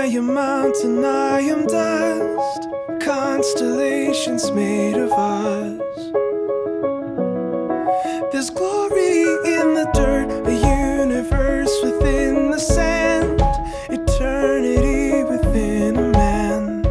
am mountain, I am dust, constellations made of us. There's glory in the dirt, a universe within the sand, eternity within a man.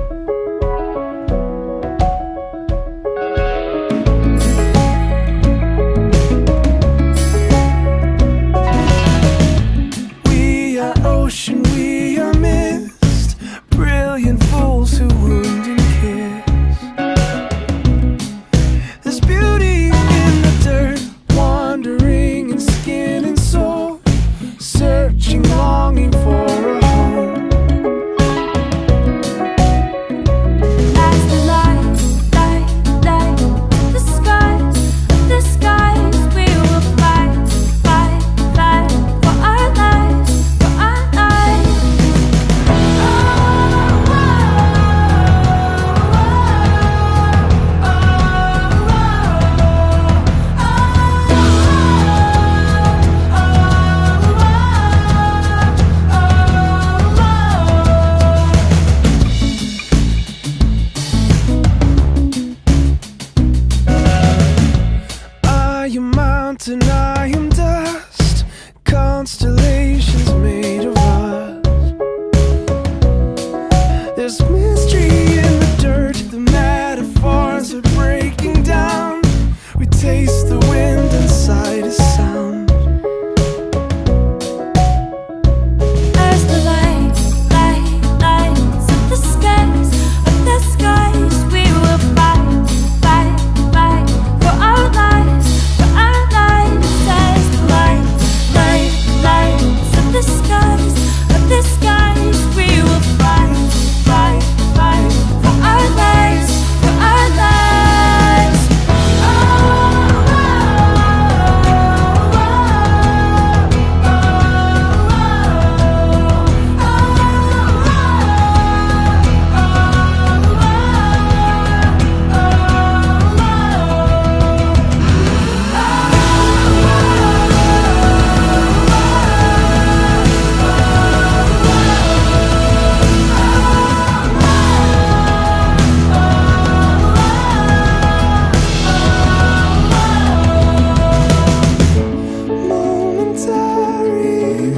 We are ocean, we are mist, brilliant fools who wound and kiss. There's beauty in the dirt, wandering in skin and soul, searching, longing for a home. As the light the skies, we will fight for our lives, for our lives. I am mountain, I am dust, constellations made of us. There's mystery in the dirt, the metaphors are breaking down. We taste the wind inside a sound. As the lights of the skies, we will fight for our lives, for our lives. As the lights of the skies, we will fight for our lives, for our lives. Momentary,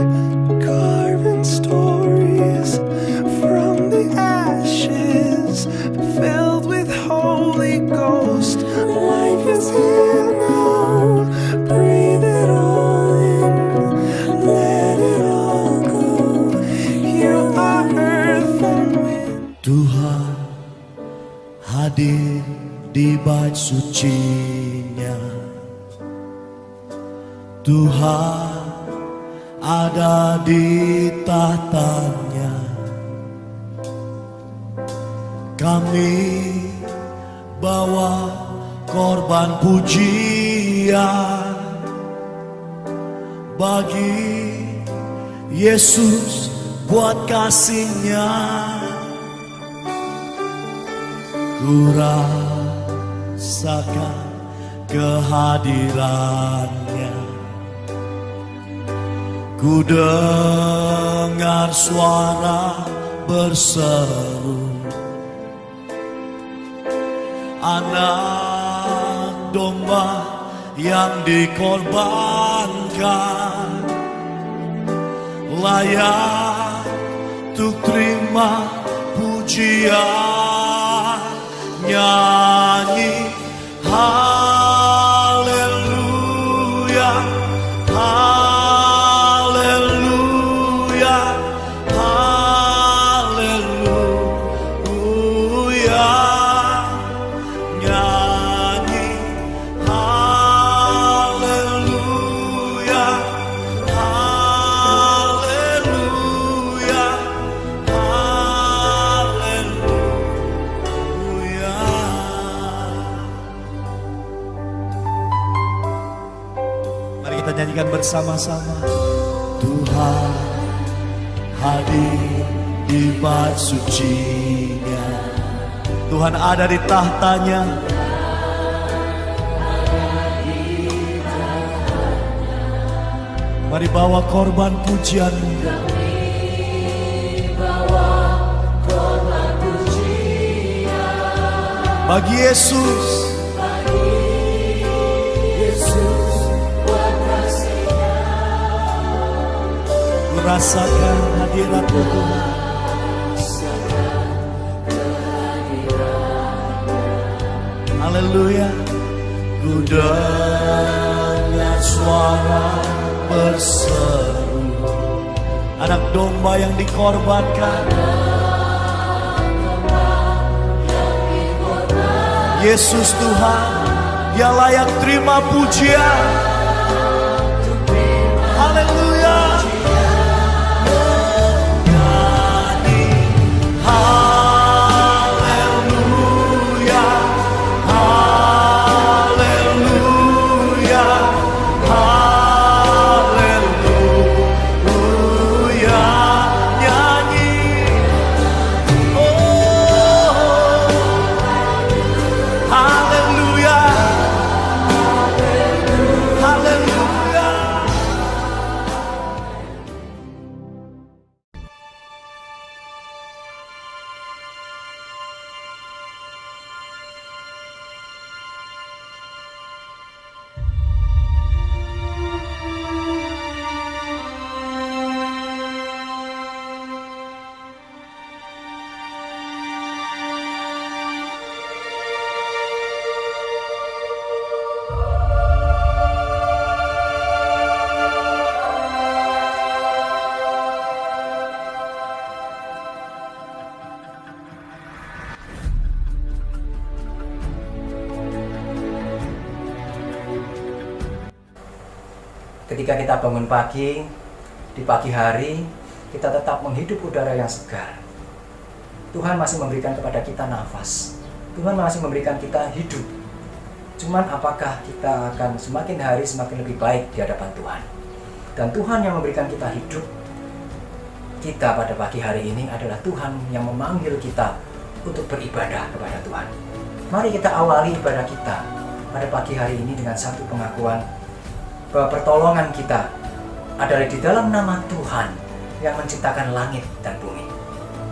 carving stories from the ashes, filled with Holy Ghost. Life is here now, breathe it all in, let it all go. You are earth and wind. Tuhan hadir di bait suci-Nya. Tuhan ada di tahtanya. Kami bawa korban pujian bagi Yesus buat kasih-Nya. Ku rasakan kehadiran-Nya. Ku dengar suara berseru, anak domba yang dikorbankan, layak untuk terima pujian. Nyanyi haleluya, haleluya, haleluya. Nyanyi haleluya, haleluya, haleluya. Mari kita nyanyikan bersama-sama. Tuhan hadir di bait suci-Nya. Tuhan ada di tahtanya. Mari bawa korban pujian. Bawa Bagi Yesus, ku rasakan hadirat-Mu Tuhan. Haleluya. Ku dengar suara berseru, anak domba yang dikorbankan. Yesus Tuhan, Dia layak terima pujian. Haleluya. Nyanyi haleluya, haleluya, haleluya. Nyanyi, oh, haleluya, haleluya. Ketika kita bangun pagi, di pagi hari, kita tetap menghidup udara yang segar. Tuhan masih memberikan kepada kita nafas. Tuhan masih memberikan kita hidup. Cuman apakah kita akan semakin hari semakin lebih baik di hadapan Tuhan? Dan Tuhan yang memberikan kita hidup, kita pada pagi hari ini adalah Tuhan yang memanggil kita untuk beribadah kepada Tuhan. Mari kita awali ibadah kita pada pagi hari ini dengan satu pengakuan bahwa pertolongan kita adalah di dalam nama Tuhan yang menciptakan langit dan bumi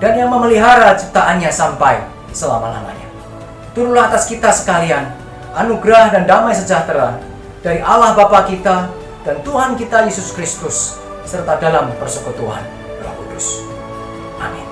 dan yang memelihara ciptaannya sampai selama-lamanya. Turunlah atas kita sekalian anugerah dan damai sejahtera dari Allah Bapa kita dan Tuhan kita Yesus Kristus serta dalam persekutuan Roh Kudus. Amin.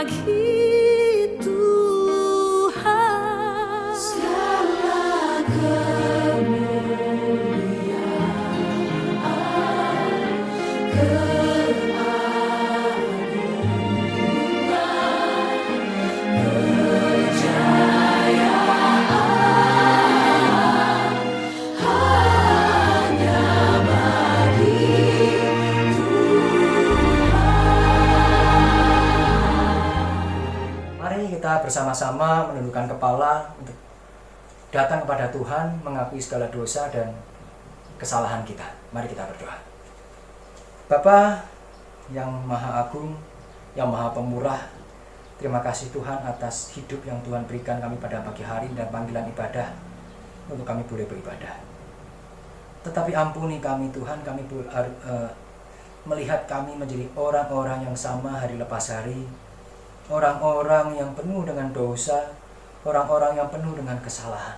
bagi Tuhan segala kita bersama-sama menundukkan kepala untuk datang kepada Tuhan, mengakui segala dosa dan kesalahan kita. Mari kita berdoa. Bapa yang Maha Agung, yang Maha Pemurah, terima kasih Tuhan atas hidup yang Tuhan berikan kami pada pagi hari dan panggilan ibadah untuk kami boleh beribadah. Tetapi ampuni kami Tuhan, kami melihat kami menjadi orang-orang yang sama hari lepas hari, orang-orang yang penuh dengan dosa, orang-orang yang penuh dengan kesalahan.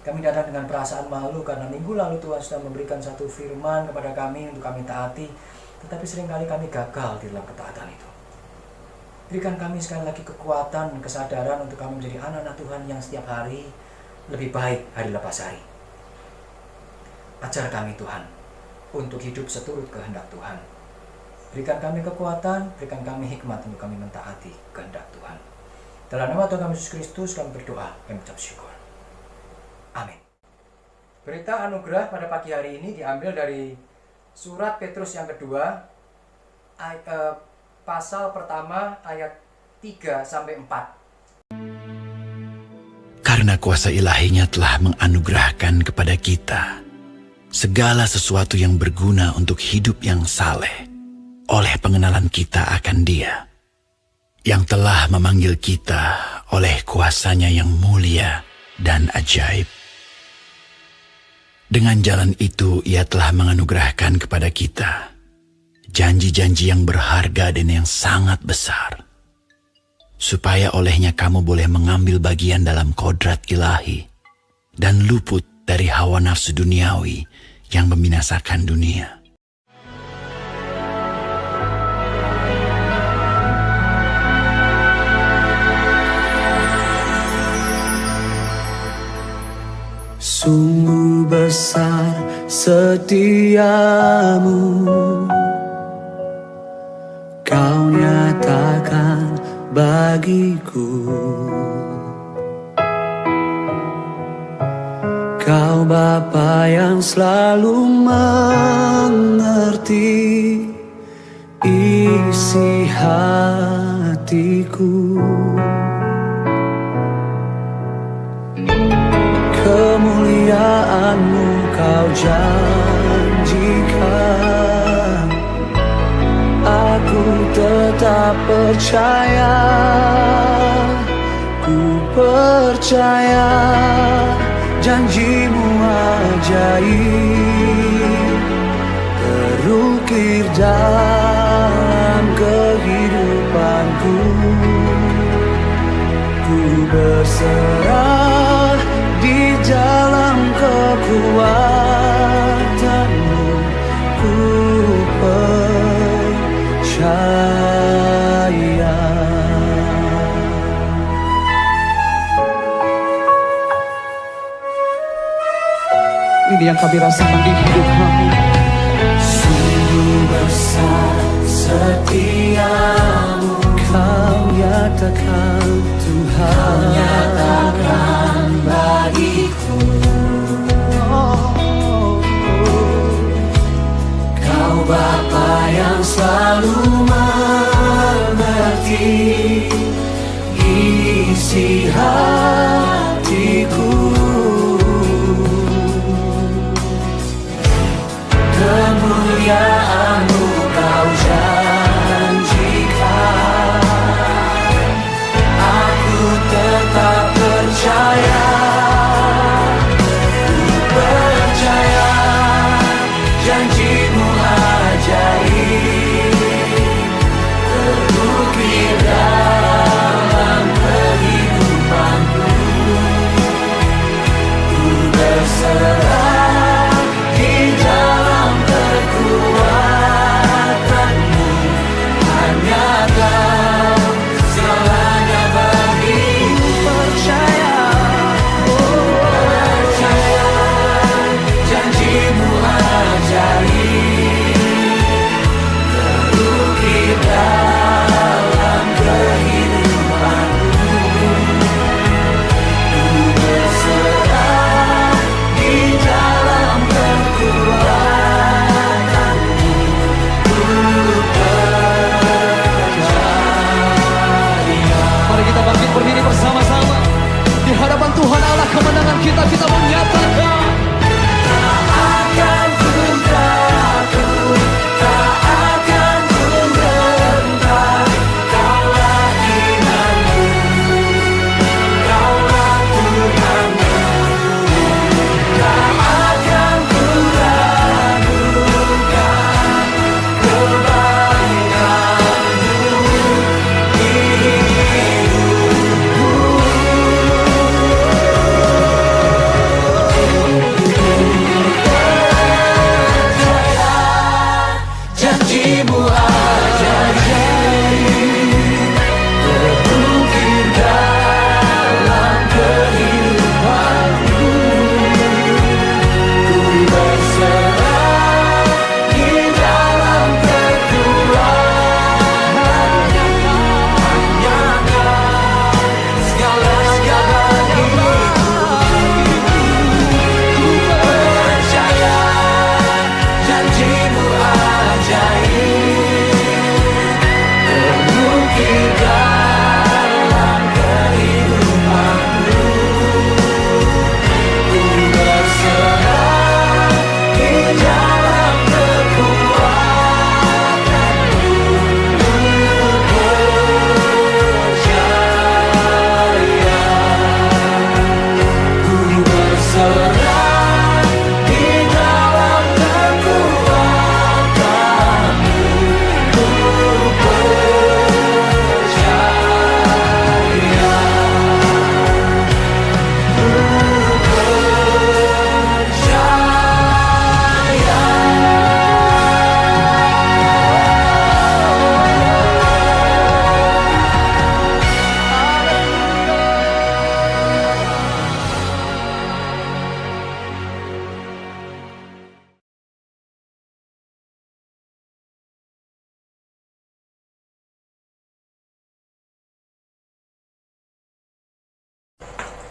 Kami datang dengan perasaan malu karena minggu lalu Tuhan sudah memberikan satu firman kepada kami untuk kami taati, tetapi seringkali kami gagal di dalam ketaatan itu. Berikan kami sekali lagi kekuatan, kesadaran untuk kami menjadi anak-anak Tuhan yang setiap hari lebih baik hari lepas hari. Ajar kami Tuhan untuk hidup seturut kehendak Tuhan. Berikan kami kekuatan, berikan kami hikmat untuk kami mentaati kehendak Tuhan. Dalam nama Tuhan kami Yesus Kristus kami berdoa dan mengucap syukur. Amin. Berita anugerah pada pagi hari ini diambil dari surat Petrus yang kedua, pasal pertama ayat 3-4. Karena kuasa ilahinya telah menganugerahkan kepada kita segala sesuatu yang berguna untuk hidup yang saleh, oleh pengenalan kita akan Dia, yang telah memanggil kita oleh kuasa-Nya yang mulia dan ajaib. Dengan jalan itu Ia telah menganugerahkan kepada kita janji-janji yang berharga dan yang sangat besar, supaya olehnya kamu boleh mengambil bagian dalam kodrat ilahi dan luput dari hawa nafsu duniawi yang membinasakan dunia. Sungguh besar setiamu, Kau nyatakan bagiku. Kau Bapa yang selalu mengerti isi hatiku. Kemuliaan-Mu Kau janjikan, aku tetap percaya, ku percaya janji-Mu ajaib terukir dalam kehidupanku. Ku berserah di dalam kekuatan-Mu, ku percaya. Ini yang kami rasakan di hidup kami. Sungguh besar setiamu, Kau nyatakan Tuhan, Kau nyatakan bagiku. Kau Bapa yang selalu mengerti isi hatiku. Kemuliaan-Mu Kau janjikan, aku tetap percaya, ku percaya janji-Mu ajaib terukir dalam kehidupanku.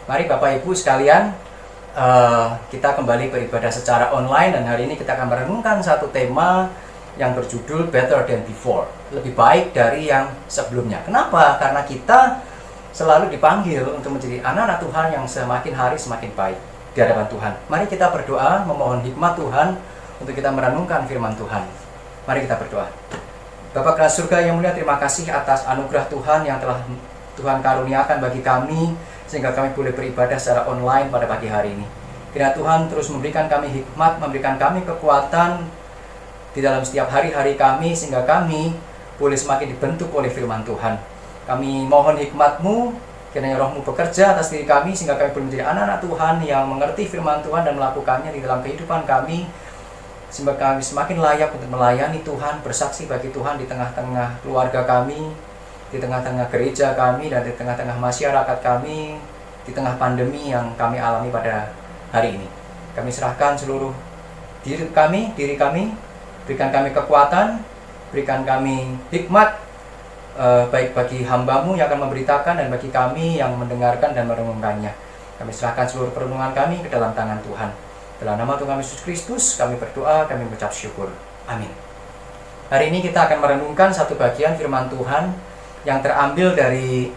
Mari Bapak Ibu sekalian, kita kembali beribadah secara online, dan hari ini kita akan merenungkan satu tema yang berjudul Better Than Before, lebih baik dari yang sebelumnya. Kenapa? Karena kita selalu dipanggil untuk menjadi anak-anak Tuhan yang semakin hari semakin baik di hadapan Tuhan. Mari kita berdoa memohon hikmat Tuhan untuk kita merenungkan firman Tuhan. Mari kita berdoa. Bapa kelas surga yang mulia, terima kasih atas anugerah Tuhan yang telah Tuhan karuniakan bagi kami, sehingga kami boleh beribadah secara online pada pagi hari ini. Kiranya Tuhan terus memberikan kami hikmat, memberikan kami kekuatan di dalam setiap hari-hari kami, sehingga kami boleh semakin dibentuk oleh firman Tuhan. Kami mohon hikmat-Mu, kiranya Roh-Mu bekerja atas diri kami, sehingga kami boleh menjadi anak-anak Tuhan yang mengerti firman Tuhan dan melakukannya di dalam kehidupan kami, sehingga kami semakin layak untuk melayani Tuhan, bersaksi bagi Tuhan di tengah-tengah keluarga kami, di tengah-tengah gereja kami, dan di tengah-tengah masyarakat kami, di tengah pandemi yang kami alami pada hari ini. Kami serahkan seluruh diri kami, berikan kami kekuatan, berikan kami hikmat, baik bagi hamba-Mu yang akan memberitakan dan bagi kami yang mendengarkan dan merenungkannya. Kami serahkan seluruh perenungan kami ke dalam tangan Tuhan. Dalam nama Tuhan Yesus Kristus kami berdoa, kami mengucap syukur. Amin. Hari ini kita akan merenungkan satu bagian firman Tuhan yang terambil dari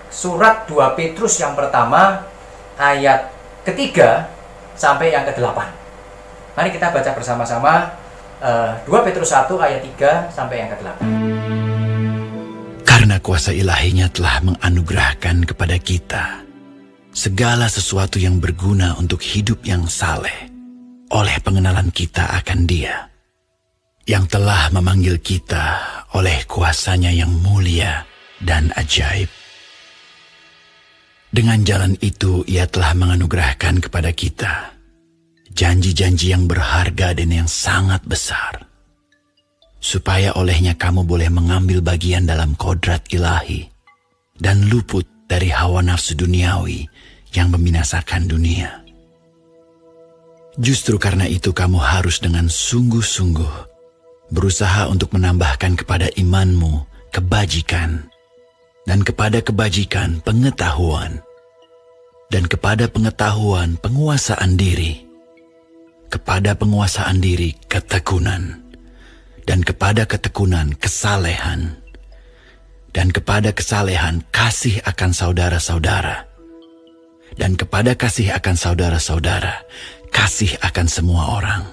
surat 2 Petrus yang pertama, ayat ketiga sampai yang ke-8. Mari kita baca bersama-sama 2 Petrus 1 ayat 3 sampai yang ke-8. Karena kuasa ilahinya telah menganugerahkan kepada kita segala sesuatu yang berguna untuk hidup yang saleh oleh pengenalan kita akan Dia, yang telah memanggil kita oleh kuasanya yang mulia dan ajaib. Dengan jalan itu Ia telah menganugerahkan kepada kita janji-janji yang berharga dan yang sangat besar, supaya olehnya kamu boleh mengambil bagian dalam kodrat ilahi dan luput dari hawa nafsu duniawi yang membinasakan dunia. Justru karena itu kamu harus dengan sungguh-sungguh berusaha untuk menambahkan kepada imanmu kebajikan, dan kepada kebajikan pengetahuan, dan kepada pengetahuan penguasaan diri, kepada penguasaan diri ketekunan, dan kepada ketekunan kesalehan, dan kepada kesalehan kasih akan saudara-saudara, dan kepada kasih akan saudara-saudara kasih akan semua orang.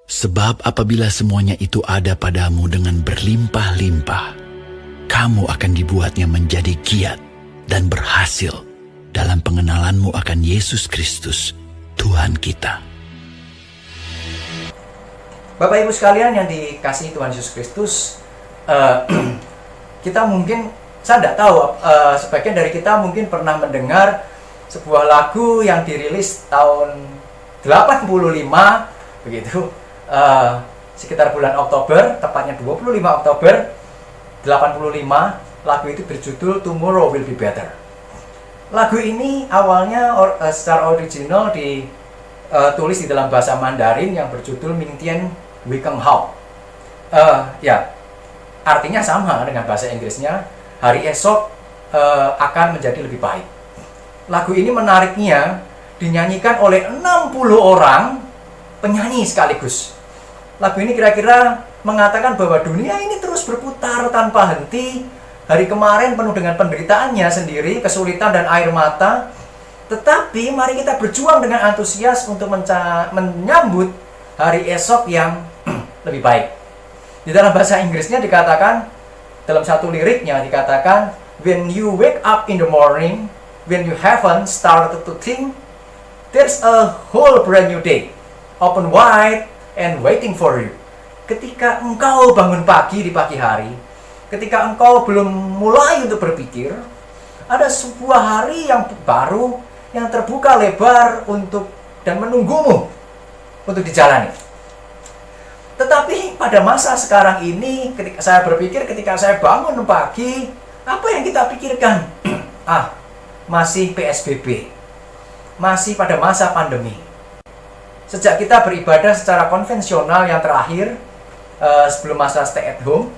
Sebab apabila semuanya itu ada padamu dengan berlimpah-limpah, kamu akan dibuatnya menjadi giat dan berhasil dalam pengenalanmu akan Yesus Kristus, Tuhan kita. Bapak Ibu sekalian yang dikasihi Tuhan Yesus Kristus, kita mungkin, saya tidak tahu, sebagian dari kita mungkin pernah mendengar sebuah lagu yang dirilis tahun 85, begitu. Sekitar bulan Oktober, tepatnya 25 Oktober 85, lagu itu berjudul Tomorrow Will Be Better. Lagu ini awalnya secara original ditulis di dalam bahasa Mandarin yang berjudul Ming Tian Wei Keng Hao. Ya, artinya sama dengan bahasa Inggrisnya, hari esok akan menjadi lebih baik. Lagu ini menariknya dinyanyikan oleh 60 orang penyanyi sekaligus. Lagu ini kira-kira mengatakan bahwa dunia ini terus berputar tanpa henti. Hari kemarin penuh dengan penderitaannya sendiri, kesulitan dan air mata. Tetapi mari kita berjuang dengan antusias untuk menyambut hari esok yang lebih baik. Di dalam bahasa Inggrisnya dikatakan, dalam satu liriknya dikatakan, when you wake up in the morning, when you haven't started to think, there's a whole brand new day, open wide and waiting for you. Ketika engkau bangun pagi di pagi hari, ketika engkau belum mulai untuk berpikir, ada sebuah hari yang baru yang terbuka lebar untuk dan menunggumu untuk dijalani. Tetapi pada masa sekarang ini, ketika saya berpikir, ketika saya bangun pagi, apa yang kita pikirkan? Masih PSBB, masih pada masa pandemi. Sejak kita beribadah secara konvensional yang terakhir, sebelum masa stay at home,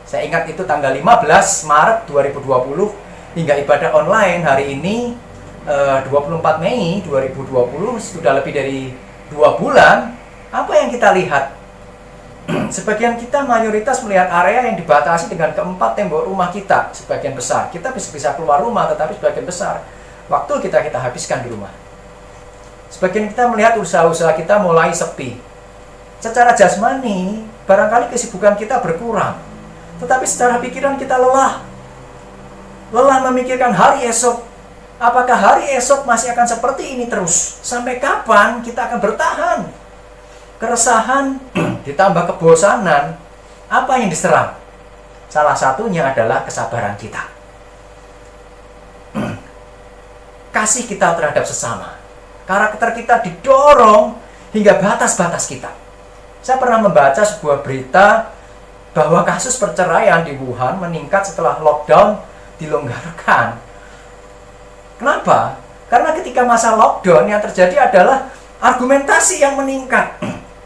saya ingat itu tanggal 15 Maret 2020, hingga ibadah online hari ini 24 Mei 2020 sudah lebih dari 2 bulan. Apa yang kita lihat? Sebagian kita mayoritas melihat area yang dibatasi dengan keempat tembok rumah kita. Sebagian besar kita bisa keluar rumah, tetapi sebagian besar waktu kita habiskan di rumah. Sebagian kita melihat usaha-usaha kita mulai sepi. Secara jasmani barangkali kesibukan kita berkurang, tetapi secara pikiran kita lelah memikirkan hari esok. Apakah hari esok masih akan seperti ini terus? Sampai kapan kita akan bertahan? Keresahan ditambah kebosanan, apa yang diserang? Salah satunya adalah kesabaran kita. Kasih kita terhadap sesama. Karakter kita didorong hingga batas-batas kita. Saya pernah membaca sebuah berita bahwa kasus perceraian di Wuhan meningkat setelah lockdown dilonggarkan. Kenapa? Karena ketika masa lockdown yang terjadi adalah argumentasi yang meningkat.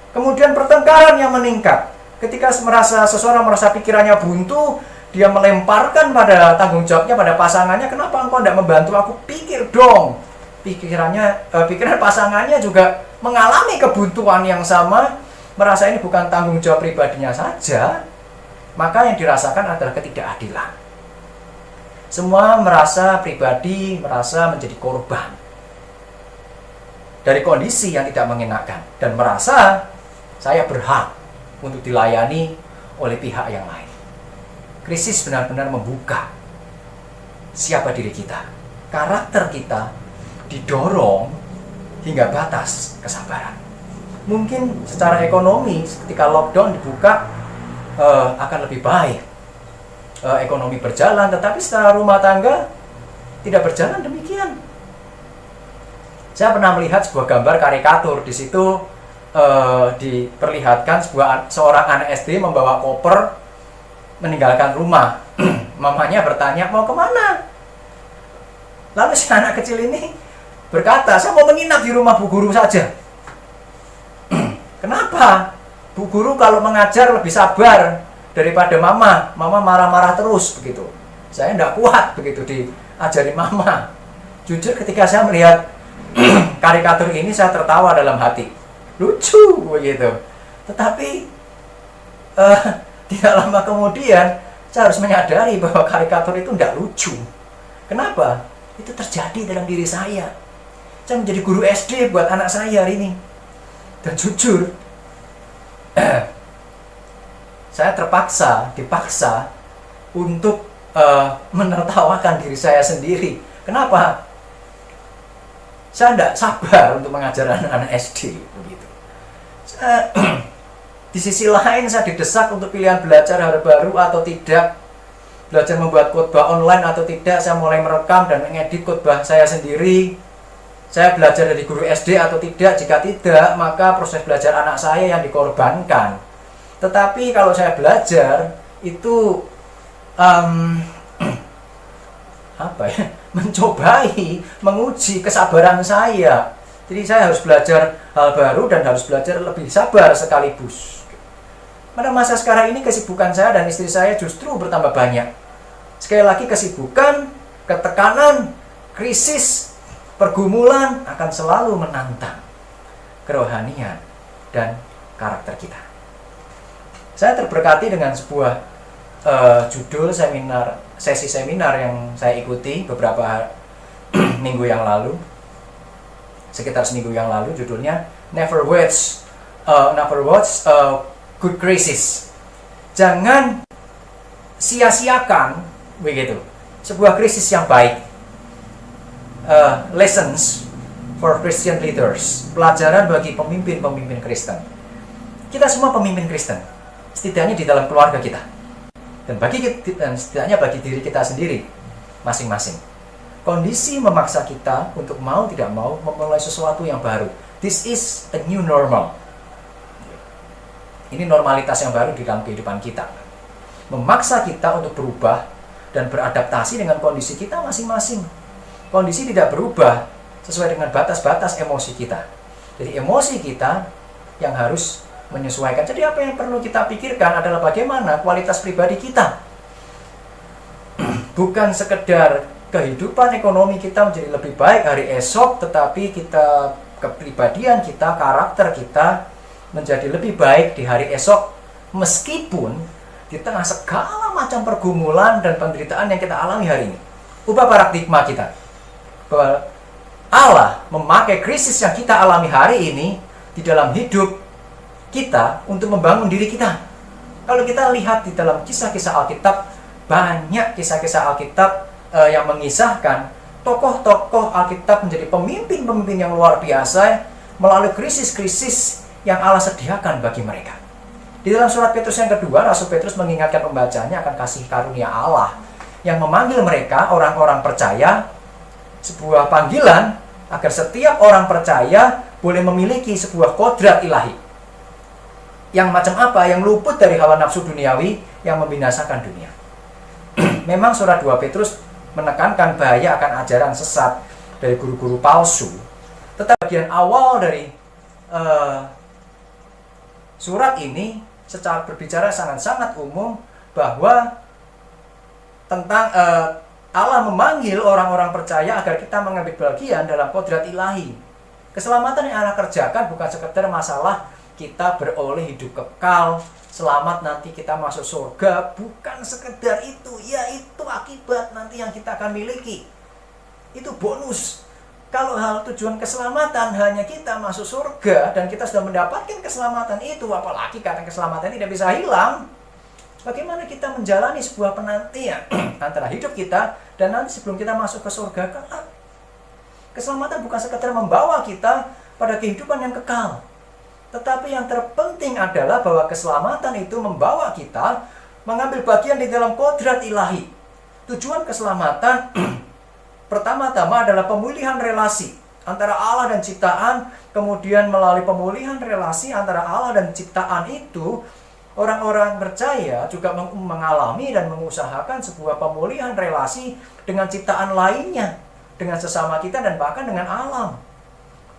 Kemudian pertengkaran yang meningkat. Ketika seseorang merasa pikirannya buntu, dia melemparkan pada tanggung jawabnya pada pasangannya. Kenapa engkau tidak membantu aku? Pikir dong. Pikiran pasangannya juga mengalami kebuntuan yang sama, merasa ini bukan tanggung jawab pribadinya saja, maka yang dirasakan adalah ketidakadilan. Semua merasa pribadi, merasa menjadi korban dari kondisi yang tidak mengenakan, dan merasa saya berhak untuk dilayani oleh pihak yang lain. Krisis benar-benar membuka siapa diri kita. Karakter kita didorong hingga batas kesabaran. Mungkin secara ekonomi ketika lockdown dibuka akan lebih baik. Ekonomi berjalan, tetapi secara rumah tangga tidak berjalan demikian. Saya pernah melihat sebuah gambar karikatur. Di situ diperlihatkan seorang anak SD membawa koper meninggalkan rumah. Mamanya bertanya, mau kemana? Lalu si anak kecil ini berkata, saya mau menginap di rumah Bu Guru saja. Kenapa? Bu Guru kalau mengajar lebih sabar daripada mama marah-marah terus begitu. Saya tidak kuat begitu diajari mama. Jujur ketika saya melihat karikatur ini saya tertawa dalam hati. Lucu begitu. Tetapi tidak lama kemudian saya harus menyadari bahwa karikatur itu tidak lucu. Kenapa? Itu terjadi dalam diri saya. Saya menjadi guru SD buat anak saya hari ini. Dan jujur saya dipaksa untuk menertawakan diri saya sendiri. Kenapa? Saya tidak sabar untuk mengajar anak-anak SD begitu. Di sisi lain saya didesak untuk pilihan belajar baru atau tidak, belajar membuat khotbah online atau tidak. Saya mulai merekam dan mengedit khotbah saya sendiri. Saya belajar dari guru SD atau tidak. Jika tidak, maka proses belajar anak saya yang dikorbankan. Tetapi kalau saya belajar itu mencobai, menguji kesabaran saya. Jadi saya harus belajar hal baru dan harus belajar lebih sabar sekaligus. Pada masa sekarang ini kesibukan saya dan istri saya justru bertambah banyak. Sekali lagi kesibukan, ketekanan, krisis, pergumulan akan selalu menantang kerohanian dan karakter kita. Saya terberkati dengan sebuah judul sesi seminar yang saya ikuti beberapa minggu yang lalu, sekitar seminggu yang lalu. Judulnya Never Watch Good Crisis. Jangan sia-siakan begitu sebuah krisis yang baik. Lessons for Christian leaders, pelajaran bagi pemimpin-pemimpin Kristen. Kita semua pemimpin Kristen, setidaknya di dalam keluarga kita, dan setidaknya bagi diri kita sendiri masing-masing. Kondisi memaksa kita untuk mau tidak mau memulai sesuatu yang baru. This is a new normal. Ini normalitas yang baru di dalam kehidupan kita, memaksa kita untuk berubah dan beradaptasi dengan kondisi kita masing-masing. Kondisi tidak berubah sesuai dengan batas-batas emosi kita. Jadi emosi kita yang harus menyesuaikan. Jadi apa yang perlu kita pikirkan adalah bagaimana kualitas pribadi kita. Bukan sekedar kehidupan ekonomi kita menjadi lebih baik hari esok, tetapi kepribadian kita, karakter kita menjadi lebih baik di hari esok, meskipun di tengah segala macam pergumulan dan penderitaan yang kita alami hari ini. Ubah paradigma kita bahwa Allah memakai krisis yang kita alami hari ini di dalam hidup kita untuk membangun diri kita. Kalau kita lihat di dalam kisah-kisah Alkitab, banyak kisah-kisah Alkitab yang mengisahkan tokoh-tokoh Alkitab menjadi pemimpin-pemimpin yang luar biasa melalui krisis-krisis yang Allah sediakan bagi mereka. Di dalam surat Petrus yang kedua, Rasul Petrus mengingatkan pembacanya akan kasih karunia Allah yang memanggil mereka, orang-orang percaya, sebuah panggilan agar setiap orang percaya boleh memiliki sebuah kodrat ilahi. Yang macam apa? Yang luput dari hawa nafsu duniawi yang membinasakan dunia. Memang surat 2 Petrus menekankan bahaya akan ajaran sesat dari guru-guru palsu. Tetapi bagian awal dari surat ini secara berbicara sangat-sangat umum bahwa tentang Allah memanggil orang-orang percaya agar kita mengambil bagian dalam kodrat ilahi. Keselamatan yang Allah kerjakan bukan sekedar masalah kita beroleh hidup kekal, selamat nanti kita masuk surga, bukan sekedar itu. Ya, itu akibat nanti yang kita akan miliki. Itu bonus. Kalau hal tujuan keselamatan hanya kita masuk surga dan kita sudah mendapatkan keselamatan itu, apalagi karena keselamatan tidak bisa hilang, bagaimana kita menjalani sebuah penantian antara hidup kita dan nanti sebelum kita masuk ke surga kelak. Keselamatan bukan sekedar membawa kita pada kehidupan yang kekal, tetapi yang terpenting adalah bahwa keselamatan itu membawa kita mengambil bagian di dalam kodrat ilahi. Tujuan keselamatan pertama-tama adalah pemulihan relasi antara Allah dan ciptaan. Kemudian melalui pemulihan relasi antara Allah dan ciptaan itu, orang-orang percaya juga mengalami dan mengusahakan sebuah pemulihan relasi dengan ciptaan lainnya, dengan sesama kita dan bahkan dengan alam.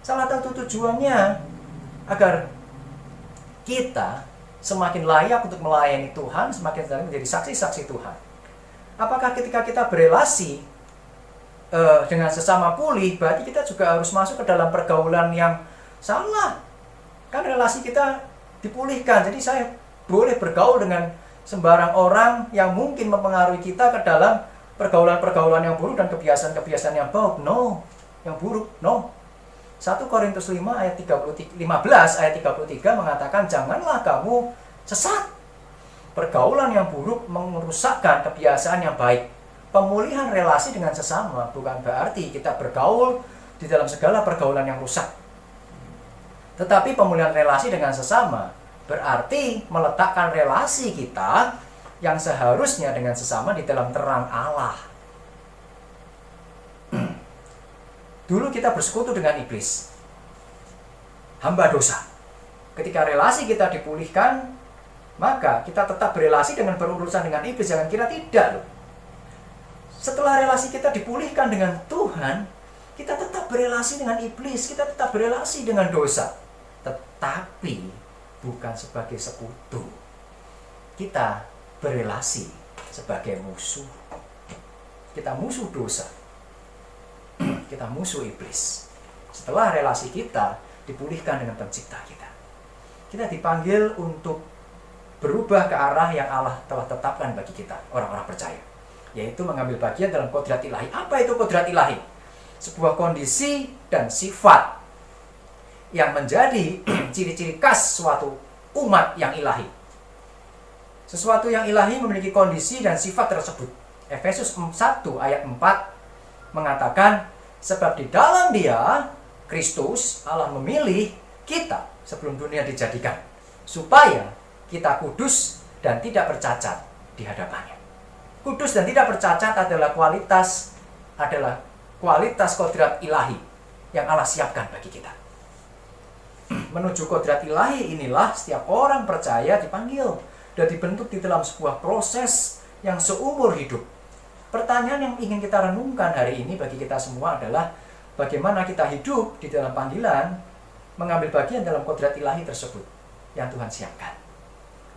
Salah satu tujuannya agar kita semakin layak untuk melayani Tuhan, semakin layak menjadi saksi-saksi Tuhan. Apakah ketika kita berelasi dengan sesama pulih, berarti kita juga harus masuk ke dalam pergaulan yang salah? Kan relasi kita dipulihkan, jadi saya boleh bergaul dengan sembarang orang yang mungkin mempengaruhi kita ke dalam pergaulan-pergaulan yang buruk dan kebiasaan-kebiasaan yang buruk, no. 1 Korintus 15 ayat 33 mengatakan, janganlah kamu sesat. Pergaulan yang buruk merusakkan kebiasaan yang baik. Pemulihan relasi dengan sesama bukan berarti kita bergaul di dalam segala pergaulan yang rusak. Tetapi pemulihan relasi dengan sesama berarti meletakkan relasi kita yang seharusnya dengan sesama di dalam terang Allah. Dulu kita bersekutu dengan iblis, hamba dosa. Ketika relasi kita dipulihkan, maka kita tetap berelasi dengan berurusan dengan iblis. Jangan kira tidak loh. Setelah relasi kita dipulihkan dengan Tuhan, kita tetap berelasi dengan iblis, kita tetap berelasi dengan dosa. Tetapi bukan sebagai sekutu. Kita berelasi sebagai musuh. Kita musuh dosa. Kita musuh iblis. Setelah relasi kita dipulihkan dengan pencipta kita, kita dipanggil untuk berubah ke arah yang Allah telah tetapkan bagi kita, orang-orang percaya, yaitu mengambil bagian dalam kodrat ilahi. Apa itu kodrat ilahi? Sebuah kondisi dan sifat yang menjadi ciri-ciri khas suatu umat yang ilahi. Sesuatu yang ilahi memiliki kondisi dan sifat tersebut. Efesus 1 ayat 4 mengatakan, sebab di dalam Dia, Kristus, Allah memilih kita sebelum dunia dijadikan, supaya kita kudus dan tidak bercacat di hadapannya. Kudus dan tidak bercacat adalah kualitas kodrat ilahi yang Allah siapkan bagi kita. Menuju kodrat ilahi inilah setiap orang percaya dipanggil dan dibentuk di dalam sebuah proses yang seumur hidup. Pertanyaan yang ingin kita renungkan hari ini bagi kita semua adalah bagaimana kita hidup di dalam panggilan mengambil bagian dalam kodrat ilahi tersebut yang Tuhan siapkan.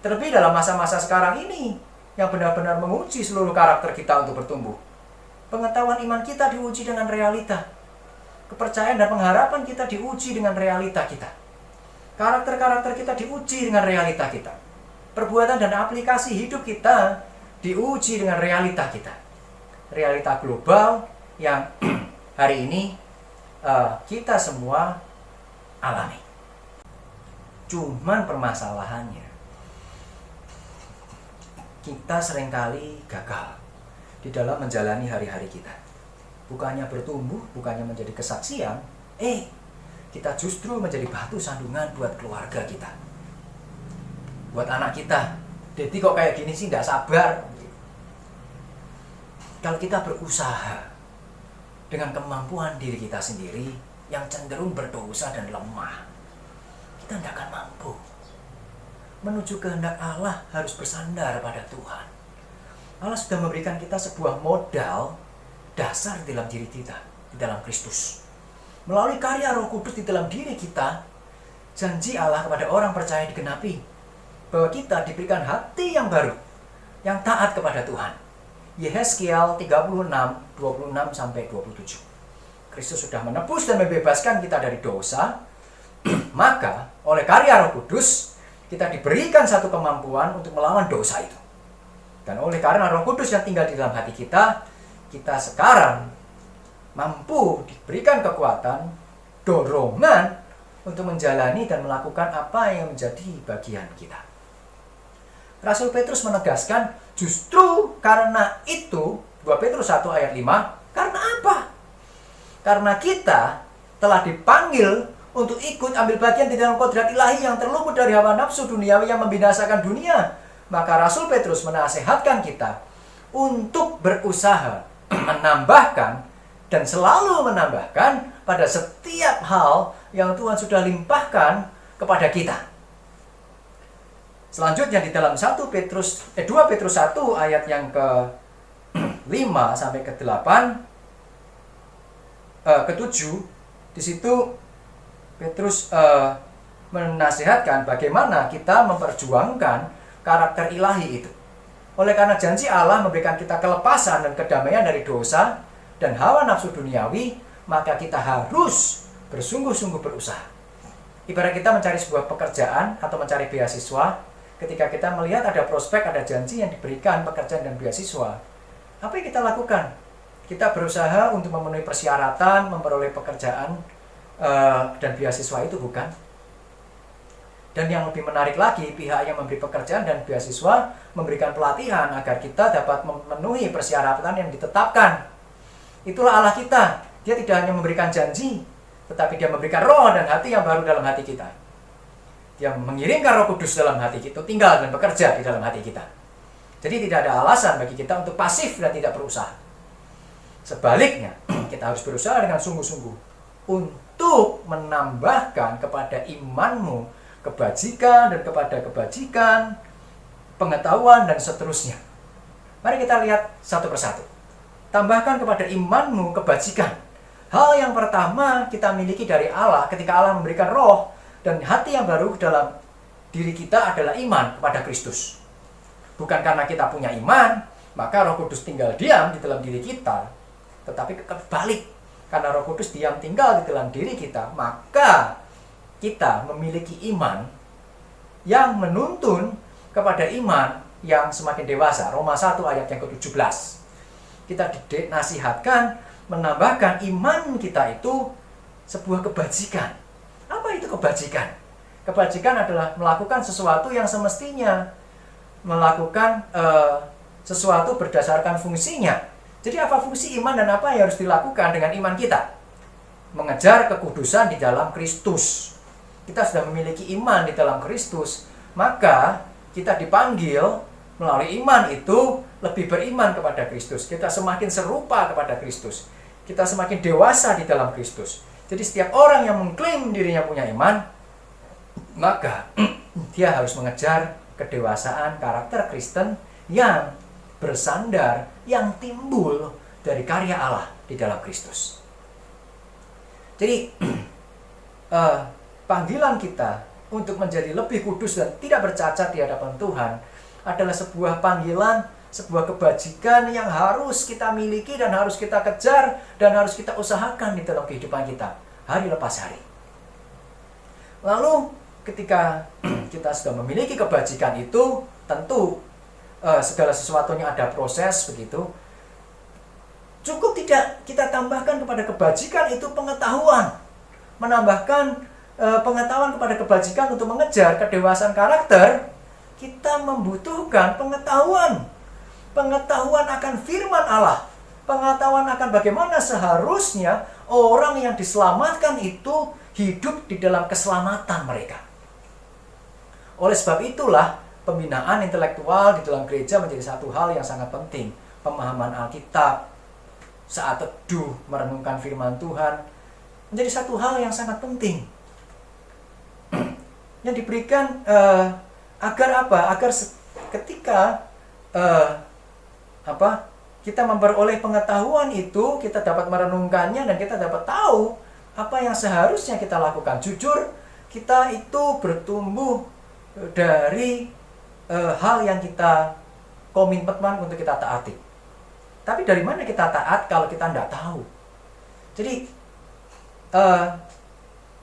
Terlebih dalam masa-masa sekarang ini yang benar-benar menguji seluruh karakter kita untuk bertumbuh. Pengetahuan iman kita diuji dengan realita. Kepercayaan dan pengharapan kita diuji dengan realita kita. Karakter-karakter kita diuji dengan realita kita. Perbuatan dan aplikasi hidup kita diuji dengan realita kita. Realita global yang hari ini kita semua alami. Cuman permasalahannya, kita seringkali gagal di dalam menjalani hari-hari kita. Bukannya bertumbuh, bukannya menjadi kesaksian, kita justru menjadi batu sandungan buat keluarga kita, buat anak kita. Jadi kok kayak gini sih, nggak sabar. Kalau kita berusaha dengan kemampuan diri kita sendiri yang cenderung berdosa dan lemah, kita tidak akan mampu. Menuju kehendak Allah harus bersandar pada Tuhan. Allah sudah memberikan kita sebuah modal dasar di dalam diri kita, di dalam Kristus. Melalui karya Roh Kudus di dalam diri kita, janji Allah kepada orang percaya digenapi, bahwa kita diberikan hati yang baru, yang taat kepada Tuhan. Yehezkiel 36, 26-27. Kristus sudah menebus dan membebaskan kita dari dosa, maka oleh karya Roh Kudus, kita diberikan satu kemampuan untuk melawan dosa itu. Dan oleh karena Roh Kudus yang tinggal di dalam hati kita, kita sekarang mampu diberikan kekuatan, dorongan untuk menjalani dan melakukan apa yang menjadi bagian kita. Rasul Petrus menegaskan, justru karena itu, 2 Petrus 1 ayat 5, karena apa? Karena kita telah dipanggil untuk ikut ambil bagian di dalam kodrat ilahi yang terluput dari hawa nafsu duniawi yang membinasakan dunia. Maka Rasul Petrus menasehatkan kita untuk berusaha menambahkan dan selalu menambahkan pada setiap hal yang Tuhan sudah limpahkan kepada kita. Selanjutnya di dalam 2 Petrus 1 ayat yang ke-5 sampai ke-8 ke-7, di situ Petrus menasihatkan bagaimana kita memperjuangkan karakter ilahi itu. Oleh karena janji Allah memberikan kita kelepasan dan kedamaian dari dosa dan hawa nafsu duniawi, maka kita harus bersungguh-sungguh berusaha. Ibarat kita mencari sebuah pekerjaan atau mencari beasiswa, ketika kita melihat ada prospek, ada janji yang diberikan pekerjaan dan beasiswa, apa yang kita lakukan? Kita berusaha untuk memenuhi persyaratan, memperoleh pekerjaan dan beasiswa itu, bukan? Dan yang lebih menarik lagi, pihak yang memberi pekerjaan dan beasiswa memberikan pelatihan agar kita dapat memenuhi persyaratan yang ditetapkan. Itulah Allah kita. Dia tidak hanya memberikan janji, tetapi Dia memberikan roh dan hati yang baru dalam hati kita. Dia mengirimkan Roh Kudus dalam hati kita, tinggal dan bekerja di dalam hati kita. Jadi tidak ada alasan bagi kita untuk pasif dan tidak berusaha. Sebaliknya, kita harus berusaha dengan sungguh-sungguh untuk menambahkan kepada imanmu kebajikan dan kepada kebajikan, pengetahuan dan seterusnya. Mari kita lihat satu persatu. Tambahkan kepada imanmu kebajikan. Hal yang pertama kita miliki dari Allah ketika Allah memberikan roh dan hati yang baru dalam diri kita adalah iman kepada Kristus. Bukan karena kita punya iman, maka Roh Kudus tinggal diam di dalam diri kita. Tetapi kebalik, karena Roh Kudus diam tinggal di dalam diri kita, maka kita memiliki iman yang menuntun kepada iman yang semakin dewasa. Roma 1 ayat yang ke-17. Kita dinasihatkan menambahkan iman kita itu sebuah kebajikan. Apa itu kebajikan? Kebajikan adalah melakukan sesuatu yang semestinya, melakukan sesuatu berdasarkan fungsinya. Jadi apa fungsi iman dan apa yang harus dilakukan dengan iman kita? Mengejar kekudusan di dalam Kristus. Kita sudah memiliki iman di dalam Kristus, maka kita dipanggil melalui iman itu lebih beriman kepada Kristus. Kita semakin serupa kepada Kristus. Kita semakin dewasa di dalam Kristus. Jadi setiap orang yang mengklaim dirinya punya iman, maka dia harus mengejar kedewasaan karakter Kristen yang bersandar, yang timbul dari karya Allah di dalam Kristus. Jadi panggilan kita untuk menjadi lebih kudus dan tidak bercacat di hadapan Tuhan adalah sebuah panggilan sebuah kebajikan yang harus kita miliki dan harus kita kejar dan harus kita usahakan di dalam kehidupan kita hari lepas hari. Lalu ketika kita sudah memiliki kebajikan itu, tentu segala sesuatunya ada proses begitu. Cukup tidak kita tambahkan kepada kebajikan itu pengetahuan, menambahkan pengetahuan kepada kebajikan untuk mengejar kedewasaan karakter. Kita membutuhkan pengetahuan akan firman Allah, pengetahuan akan bagaimana seharusnya orang yang diselamatkan itu hidup di dalam keselamatan mereka. Oleh sebab itulah pembinaan intelektual di dalam gereja menjadi satu hal yang sangat penting. Pemahaman Alkitab, saat teduh merenungkan firman Tuhan menjadi satu hal yang sangat penting yang diberikan agar apa? Agar ketika kita memperoleh pengetahuan itu, kita dapat merenungkannya dan kita dapat tahu apa yang seharusnya kita lakukan. Jujur, kita itu bertumbuh dari hal yang kita komitmen untuk kita taati. Tapi dari mana kita taat kalau kita tidak tahu? Jadi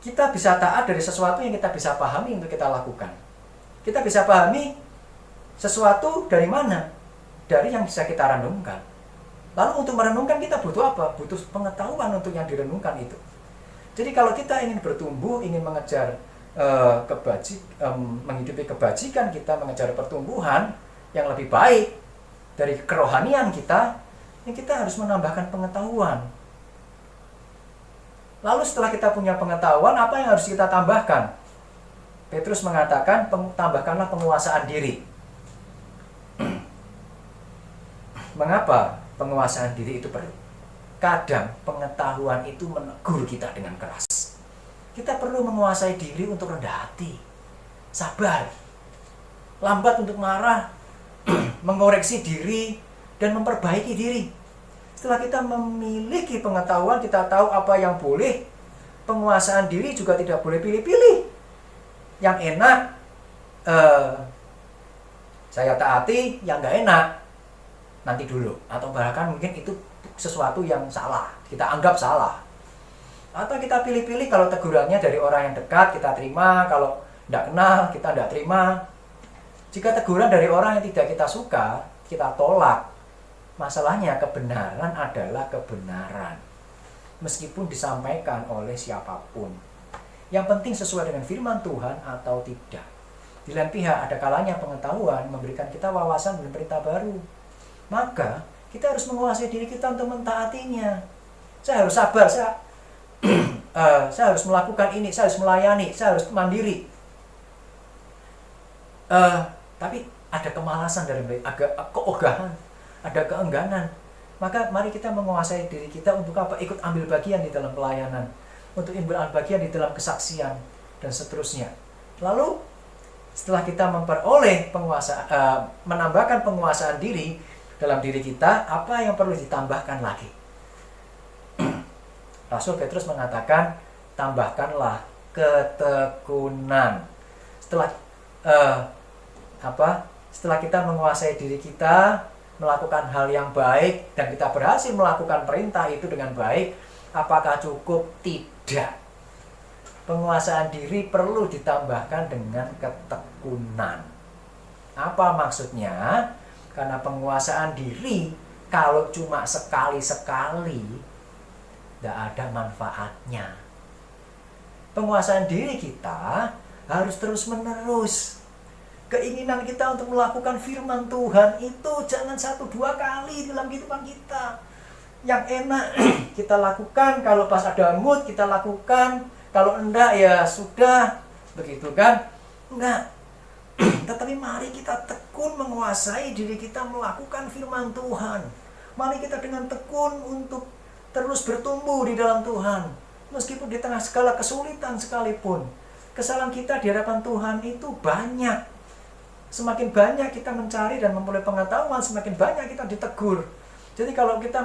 kita bisa taat dari sesuatu yang kita bisa pahami untuk kita lakukan. Kita bisa pahami sesuatu dari mana? Dari yang bisa kita renungkan. Lalu untuk merenungkan kita butuh apa? Butuh pengetahuan untuk yang direnungkan itu. Jadi kalau kita ingin bertumbuh, ingin mengejar menghidupi kebajikan kita, mengejar pertumbuhan yang lebih baik dari kerohanian kita, yang kita harus menambahkan pengetahuan. Lalu setelah kita punya pengetahuan, apa yang harus kita tambahkan? Petrus mengatakan, tambahkanlah penguasaan diri. Mengapa penguasaan diri itu perlu? Kadang pengetahuan itu menegur kita dengan keras. Kita perlu menguasai diri untuk rendah hati, sabar, lambat untuk marah, mengoreksi diri, dan memperbaiki diri. Setelah kita memiliki pengetahuan, kita tahu apa yang boleh. Penguasaan diri juga tidak boleh pilih-pilih. Yang enak saya taati, yang nggak enak nanti dulu. Atau bahkan mungkin itu sesuatu yang salah, kita anggap salah. Atau kita pilih-pilih, kalau tegurannya dari orang yang dekat kita terima, kalau nggak kenal kita nggak terima. Jika teguran dari orang yang tidak kita suka, kita tolak. Masalahnya kebenaran adalah kebenaran, meskipun disampaikan oleh siapapun. Yang penting sesuai dengan firman Tuhan atau tidak. Di lain pihak, ada kalanya pengetahuan memberikan kita wawasan dan perintah baru. Maka kita harus menguasai diri kita untuk mentaatinya. Saya harus sabar, saya harus melakukan ini, saya harus melayani, saya harus mandiri. Tapi ada kemalasan dari mereka, agak keogahan, ada keengganan. Maka mari kita menguasai diri kita untuk apa? Ikut ambil bagian di dalam pelayanan, untuk ambil bagian di dalam kesaksian, dan seterusnya. Lalu setelah kita memperoleh menambahkan penguasaan diri dalam diri kita, apa yang perlu ditambahkan lagi? Rasul Petrus mengatakan, tambahkanlah ketekunan. Setelah kita menguasai diri kita, melakukan hal yang baik, dan kita berhasil melakukan perintah itu dengan baik, apakah cukup? Tidak. Penguasaan diri perlu ditambahkan dengan ketekunan. Apa maksudnya? Karena penguasaan diri kalau cuma sekali-sekali, tidak ada manfaatnya. Penguasaan diri kita harus terus-menerus. Keinginan kita untuk melakukan firman Tuhan itu jangan 1-2 kali dalam kehidupan kita. Yang enak kita lakukan, kalau pas ada mood kita lakukan, kalau enggak ya sudah, begitu kan? Enggak. Tetapi mari kita tekun menguasai diri kita melakukan firman Tuhan. Mari kita dengan tekun untuk terus bertumbuh di dalam Tuhan. Meskipun di tengah segala kesulitan sekalipun. Kesalahan kita di hadapan Tuhan itu banyak. Semakin banyak kita mencari dan memperoleh pengetahuan, semakin banyak kita ditegur. Jadi kalau kita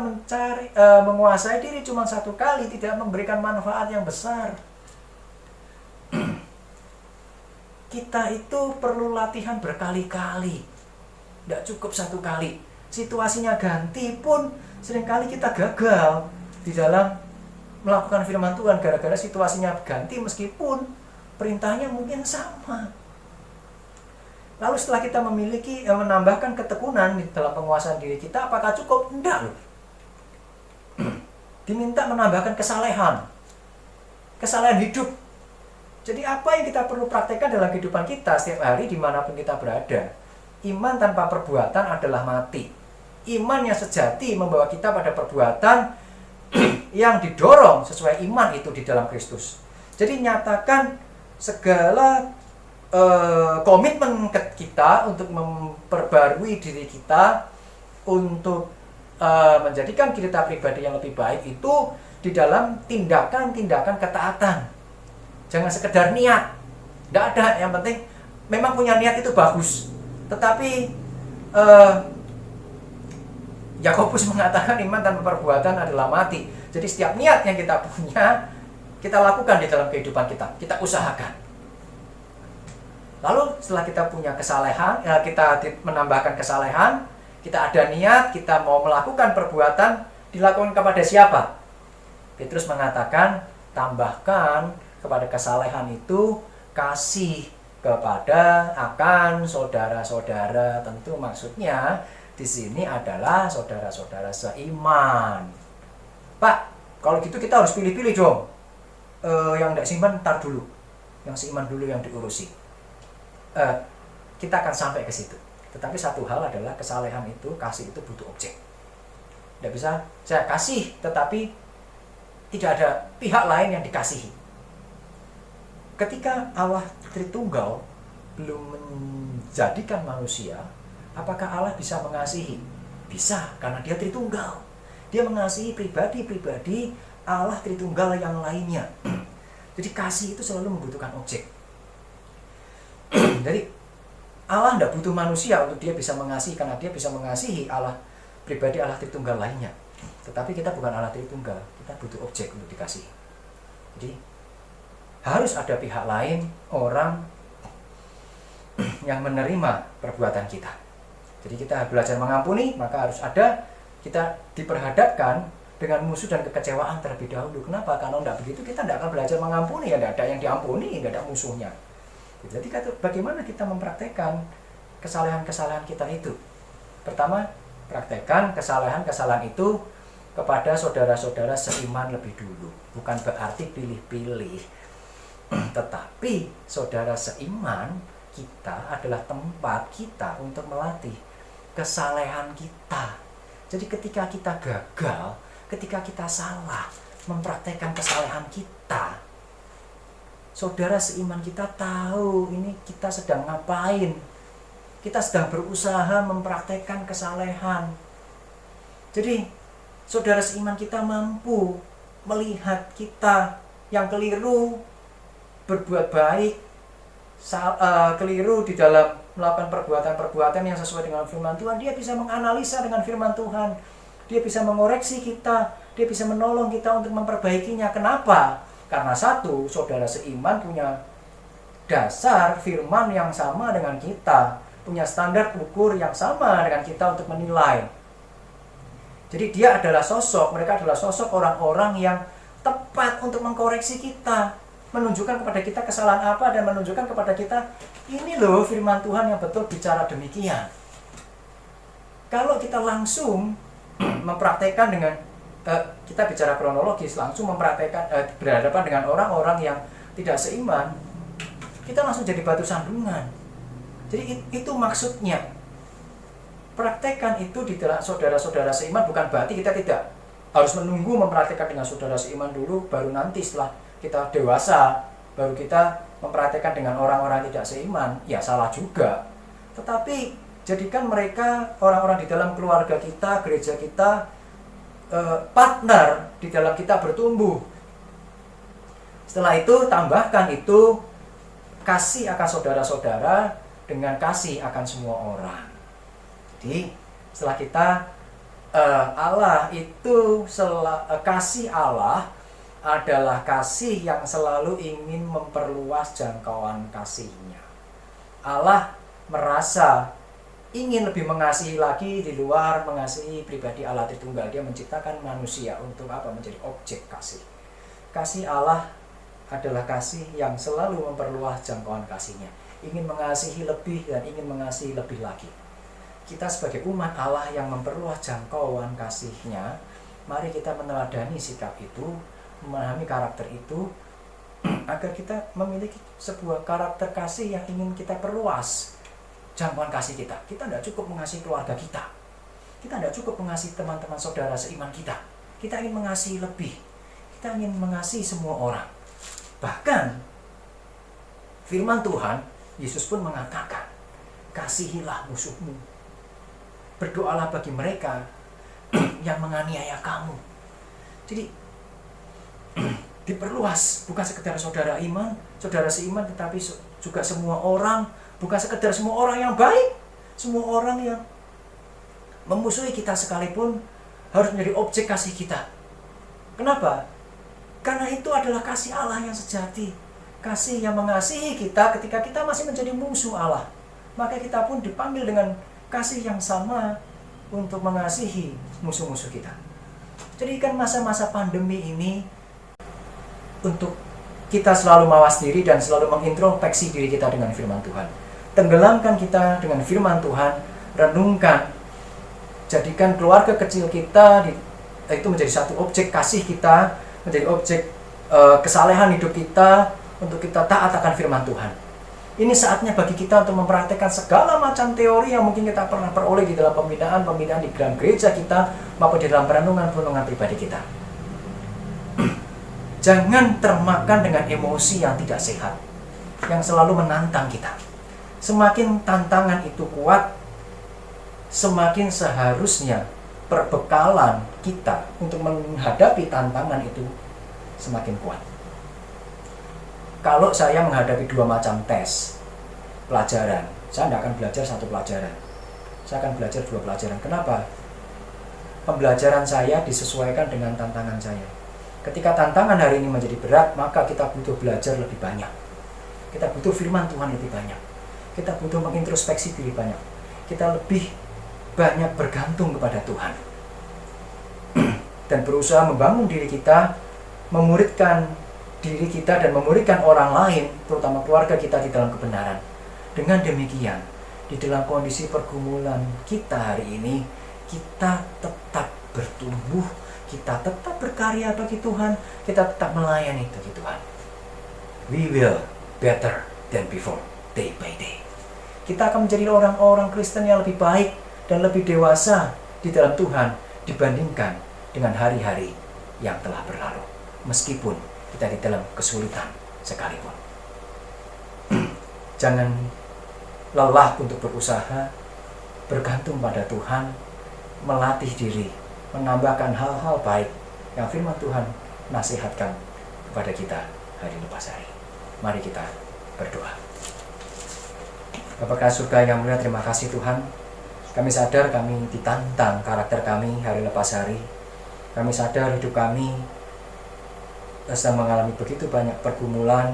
menguasai diri cuma 1 kali, tidak memberikan manfaat yang besar. Kita itu perlu latihan berkali-kali. Tidak cukup 1 kali. situasinya ganti pun seringkali kita gagal di dalam melakukan firman Tuhan gara-gara situasinya ganti meskipun perintahnya mungkin sama. Lalu setelah kita menambahkan ketekunan di dalam penguasaan diri kita, apakah cukup? Enggak loh. Diminta menambahkan kesalehan hidup. Jadi apa yang kita perlu praktekkan dalam kehidupan kita setiap hari dimanapun kita berada? Iman tanpa perbuatan adalah mati. Iman yang sejati membawa kita pada perbuatan yang didorong sesuai iman itu di dalam Kristus. Jadi nyatakan segala komitmen kita untuk memperbarui diri kita, untuk menjadikan kita pribadi yang lebih baik itu di dalam tindakan-tindakan ketaatan. Jangan sekedar niat. Tidak ada, yang penting memang punya niat itu bagus. Tetapi Yakobus mengatakan iman tanpa perbuatan adalah mati. Jadi setiap niat yang kita punya, kita lakukan di dalam kehidupan kita. Kita usahakan. Lalu setelah kita punya kesalehan, kita menambahkan kesalehan, kita ada niat, kita mau melakukan perbuatan, dilakukan kepada siapa? Petrus mengatakan, tambahkan kepada kesalehan itu kasih kepada akan saudara-saudara. Tentu maksudnya di sini adalah saudara-saudara seiman. Pak, kalau gitu kita harus pilih-pilih dong. Yang tidak seiman ntar dulu, yang seiman dulu yang diurusi. Kita akan sampai ke situ. Tetapi satu hal adalah kesalehan itu, kasih itu butuh objek. Tidak bisa saya kasih, tetapi tidak ada pihak lain yang dikasihi. Ketika Allah Tritunggal belum menjadikan manusia, apakah Allah bisa mengasihi? Bisa, karena dia Tritunggal. Dia mengasihi pribadi-pribadi Allah Tritunggal yang lainnya. Jadi kasih itu selalu membutuhkan objek. Jadi Allah tidak butuh manusia untuk dia bisa mengasihi, karena dia bisa mengasihi Allah pribadi Allah Tritunggal lainnya. Tetapi kita bukan Allah Tritunggal, kita butuh objek untuk dikasihi. Jadi harus ada pihak lain, orang yang menerima perbuatan kita. Jadi kita belajar mengampuni, maka harus ada, kita diperhadapkan dengan musuh dan kekecewaan terlebih dahulu. Kenapa? Kalau tidak begitu kita tidak akan belajar mengampuni, ya tidak ada yang diampuni, tidak ada musuhnya. Jadi bagaimana kita mempraktekkan kesalahan-kesalahan kita itu? Pertama, praktekkan kesalahan-kesalahan itu kepada saudara-saudara seiman lebih dulu. Bukan berarti pilih-pilih, tetapi saudara seiman kita adalah tempat kita untuk melatih kesalehan kita. Jadi ketika kita gagal, ketika kita salah mempraktekkan kesalehan kita, saudara seiman kita tahu ini kita sedang ngapain. Kita sedang berusaha mempraktekkan kesalehan. Jadi saudara seiman kita mampu melihat kita yang keliru berbuat baik, keliru di dalam melakukan perbuatan-perbuatan yang sesuai dengan firman Tuhan. Dia bisa menganalisa dengan firman Tuhan. Dia bisa mengoreksi kita. Dia bisa menolong kita untuk memperbaikinya. Kenapa? Karena satu, saudara seiman punya dasar firman yang sama dengan kita, punya standar ukur yang sama dengan kita untuk menilai. Jadi dia adalah mereka adalah sosok orang-orang yang tepat untuk mengkoreksi kita, menunjukkan kepada kita kesalahan apa, dan menunjukkan kepada kita, ini loh firman Tuhan yang betul bicara demikian. Kalau kita langsung mempraktekkan dengan kita bicara kronologis, langsung mempraktekkan berhadapan dengan orang-orang yang tidak seiman, kita langsung jadi batu sandungan. Jadi itu maksudnya. Praktekkan itu di dalam saudara-saudara seiman, bukan berarti kita tidak harus menunggu mempraktekkan dengan saudara seiman dulu, baru nanti setelah kita dewasa baru kita mempraktekkan dengan orang-orang tidak seiman. Ya salah juga. Tetapi jadikan mereka orang-orang di dalam keluarga kita, gereja kita, partner di dalam kita bertumbuh. Setelah itu tambahkan itu kasih akan saudara-saudara dengan kasih akan semua orang. Jadi setelah kita Allah itu kasih Allah adalah kasih yang selalu ingin memperluas jangkauan kasihnya. Allah merasa ingin lebih mengasihi lagi di luar mengasihi pribadi Allah Tritunggal. Dia menciptakan manusia untuk apa? Menjadi objek kasih. Kasih Allah adalah kasih yang selalu memperluas jangkauan kasihnya. Ingin mengasihi lebih dan ingin mengasihi lebih lagi. Kita sebagai umat Allah yang memperluas jangkauan kasihnya, mari kita meneladani sikap itu, memahami karakter itu, agar kita memiliki sebuah karakter kasih yang ingin kita perluas jangkauan kasih kita. Kita tidak cukup mengasihi keluarga kita. Kita tidak cukup mengasihi teman-teman saudara seiman kita. Kita ingin mengasihi lebih. Kita ingin mengasihi semua orang. Bahkan firman Tuhan, Yesus pun mengatakan, kasihilah musuhmu. Berdoalah bagi mereka yang menganiaya kamu. Jadi diperluas, bukan sekedar saudara iman, saudara seiman, tetapi juga semua orang, bukan sekedar semua orang yang baik, semua orang yang memusuhi kita sekalipun harus menjadi objek kasih kita. Kenapa? Karena itu adalah kasih Allah yang sejati, kasih yang mengasihi kita ketika kita masih menjadi musuh Allah. Maka kita pun dipanggil dengan kasih yang sama untuk mengasihi musuh-musuh kita. Jadikan masa-masa pandemi ini untuk kita selalu mawas diri dan selalu mengintrospeksi diri kita dengan firman Tuhan. Tenggelamkan kita dengan firman Tuhan, renungkan, jadikan keluarga kecil kita itu menjadi satu objek kasih kita, menjadi objek kesalehan hidup kita, untuk kita taat akan firman Tuhan. Ini saatnya bagi kita untuk mempraktekkan segala macam teori yang mungkin kita pernah peroleh di dalam pembinaan di dalam gereja kita, maupun di dalam perenungan pribadi kita. Jangan termakan dengan emosi yang tidak sehat, yang selalu menantang kita. Semakin tantangan itu kuat, semakin seharusnya perbekalan kita untuk menghadapi tantangan itu semakin kuat. Kalau saya menghadapi 2 macam tes pelajaran, saya tidak akan belajar 1 pelajaran. Saya akan belajar 2 pelajaran. Kenapa? Pembelajaran saya disesuaikan dengan tantangan saya. Ketika tantangan hari ini menjadi berat, maka kita butuh belajar lebih banyak. Kita butuh firman Tuhan lebih banyak. Kita butuh mengintrospeksi diri banyak. Kita lebih banyak bergantung kepada Tuhan. Dan berusaha membangun diri kita, memuridkan diri kita dan memuridkan orang lain, terutama keluarga kita di dalam kebenaran. Dengan demikian, di dalam kondisi pergumulan kita hari ini, kita tetap bertumbuh, kita tetap berkarya bagi Tuhan, kita tetap melayani bagi Tuhan. We will better than before, day by day. Kita akan menjadi orang-orang Kristen yang lebih baik dan lebih dewasa di dalam Tuhan dibandingkan dengan hari-hari yang telah berlalu. Meskipun kita di dalam kesulitan sekalipun. Jangan lelah untuk berusaha, bergantung pada Tuhan, melatih diri, menambahkan hal-hal baik yang firman Tuhan nasihatkan kepada kita hari lepas hari. Mari kita berdoa. Bapa surga yang mulia, terima kasih Tuhan. Kami sadar kami ditantang karakter kami hari lepas hari. Kami sadar hidup kami sedang mengalami begitu banyak pergumulan.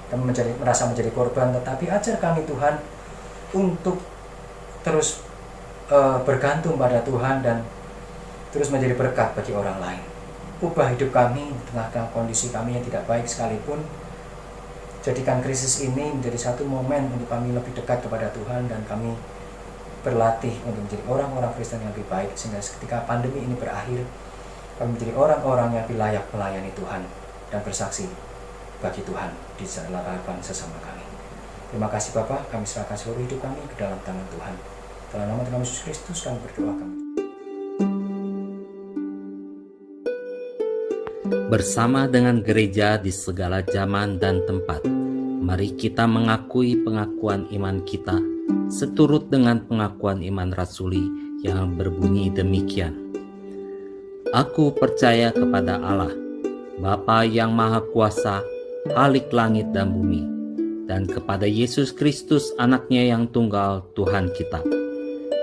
Kami merasa menjadi korban, tetapi ajar kami Tuhan untuk terus bergantung pada Tuhan dan terus menjadi berkat bagi orang lain. Ubah hidup kami di tengah kondisi kami yang tidak baik sekalipun. Jadikan krisis ini menjadi satu momen untuk kami lebih dekat kepada Tuhan dan kami berlatih untuk menjadi orang-orang Kristen yang lebih baik, sehingga ketika pandemi ini berakhir, kami menjadi orang-orang yang lebih layak melayani Tuhan dan bersaksi bagi Tuhan di hadapan sesama kami. Terima kasih Bapa, kami serahkan seluruh hidup kami ke dalam tangan Tuhan. Dalam nama Tuhan Yesus Kristus kami berdoa. Bersama dengan gereja di segala zaman dan tempat, mari kita mengakui pengakuan iman kita seturut dengan pengakuan iman rasuli yang berbunyi demikian. Aku percaya kepada Allah, Bapa yang Maha Kuasa, Khalik langit dan bumi, dan kepada Yesus Kristus anaknya yang tunggal Tuhan kita,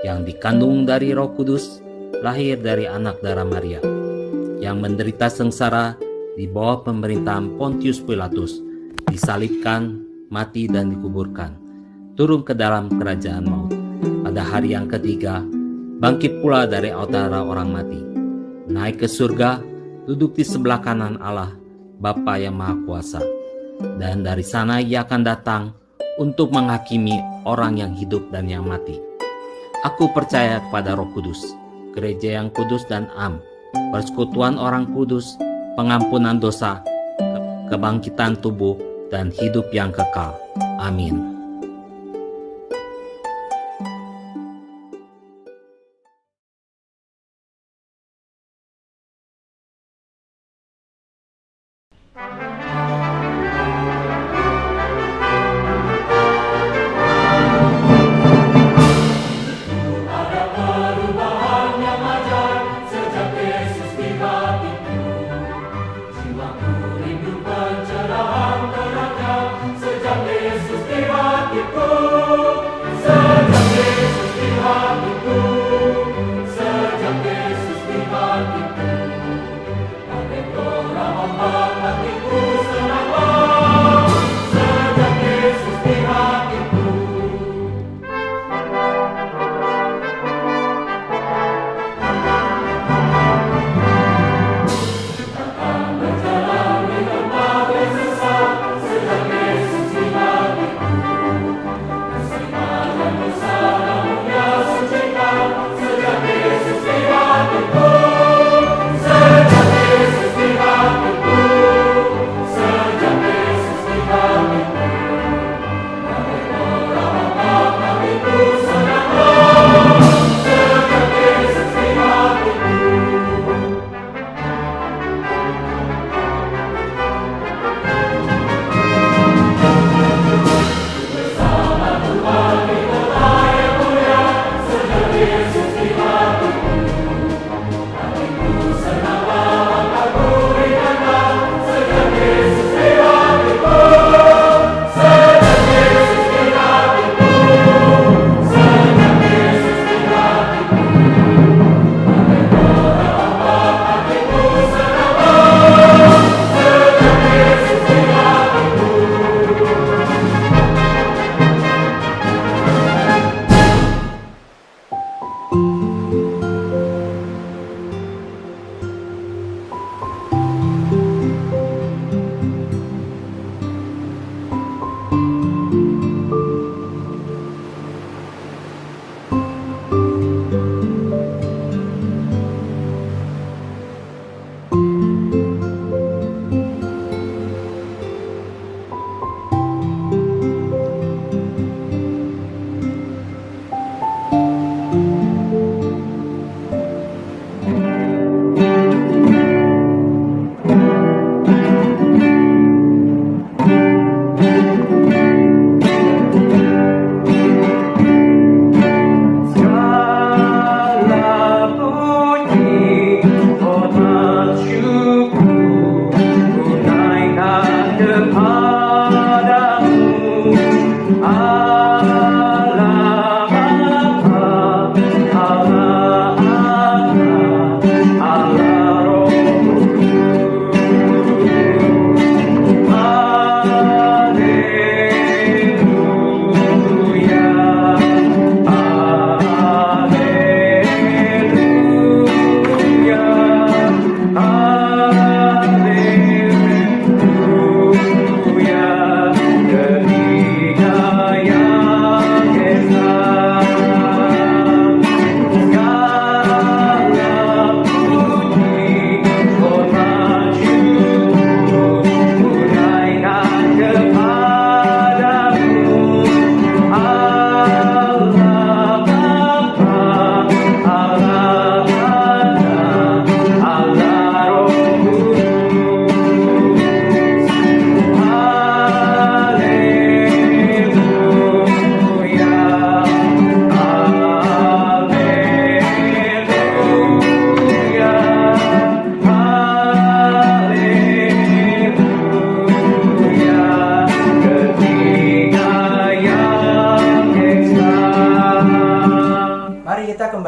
yang dikandung dari Roh Kudus, lahir dari anak darah Maria, yang menderita sengsara di bawah pemerintahan Pontius Pilatus, disalibkan, mati dan dikuburkan, turun ke dalam kerajaan maut. Pada hari yang ketiga, bangkit pula dari antara orang mati, naik ke surga, duduk di sebelah kanan Allah, Bapa yang Maha Kuasa. Dan dari sana ia akan datang untuk menghakimi orang yang hidup dan yang mati. Aku percaya kepada Roh Kudus, gereja yang kudus dan am, persekutuan orang kudus, pengampunan dosa, kebangkitan tubuh, dan hidup yang kekal. Amin.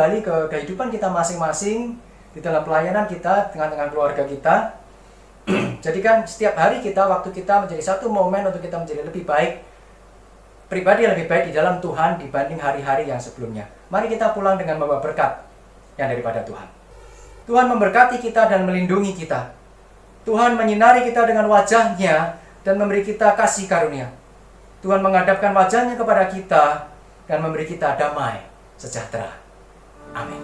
kembali ke kehidupan kita masing-masing di dalam pelayanan kita dengan keluarga kita. Jadikan setiap hari kita, waktu kita menjadi satu momen untuk kita menjadi lebih baik pribadi yang lebih baik di dalam Tuhan dibanding hari-hari yang sebelumnya. Mari kita pulang dengan membawa berkat yang daripada Tuhan. Tuhan memberkati kita dan melindungi kita. Tuhan menyinari kita dengan wajah-Nya dan memberi kita kasih karunia. Tuhan menghadapkan wajah-Nya kepada kita dan memberi kita damai sejahtera. Amin.